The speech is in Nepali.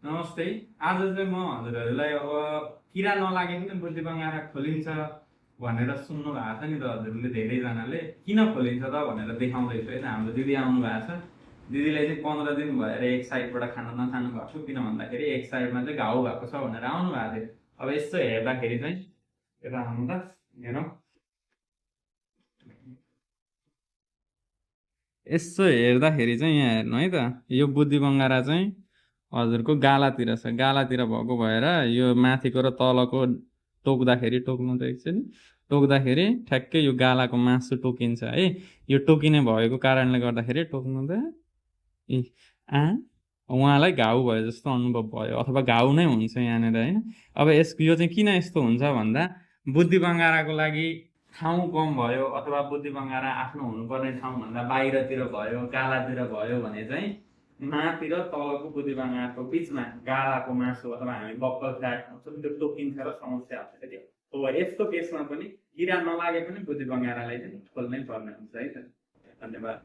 नमस्ते। आज चाहिँ म हजुरहरूलाई अब किरा नलागे पनि बुद्धि बङ्गारा खोलिन्छ भनेर सुन्नु भएको छ नि त हजुरले धेरैजनाले। किन खोलिन्छ त भनेर देखाउँदैछु है त। हाम्रो दिदी आउनु भएको छ। दिदीलाई चाहिँ 15 दिन भएर एक साइडबाट खाना नखानु भएको छु, किन भन्दाखेरि एक साइडमा चाहिँ घाउ भएको छ भनेर आउनु भएको थियो। अब यसो हेर्दाखेरि चाहिँ यता आउनु त, हेरौँ। यसो हेर्दाखेरि चाहिँ यहाँ हेर्नु है त, यो बुद्धि बङ्गारा चाहिँ हजुरको गालातिर छ। गालातिर भएको भएर यो माथिको र तलको टोक्दाखेरि, टोक्नु त एकछिन, टोक्दाखेरि ठ्याक्कै यो गालाको मासु टोकिन्छ है। यो टोकिने भएको कारणले गर्दाखेरि, टोक्नु त ए आ उहाँलाई घाउ भयो जस्तो अनुभव भयो, अथवा घाउ नै हुन्छ यहाँनिर होइन। अब यो चाहिँ किन यस्तो हुन्छ भन्दा, बुद्धि बङ्गाराको लागि ठाउँ कम भयो अथवा बुद्धि बङ्गारा आफ्नो हुनुपर्ने ठाउँभन्दा बाहिरतिर भयो, गालातिर भयो भने चाहिँ माथि र तलको बुद्धि बङ्गाराको बिचमा गालाको मासु अथवा हामी बक्कल फ्याट भन्छौँ, त्यो टोकिन्छ र समस्या हुन्छ त्यो। अब यस्तो केसमा पनि किरा नलागे पनि बुद्धि बङ्गारालाई चाहिँ खोल्नै पर्ने हुन्छ है त। धन्यवाद।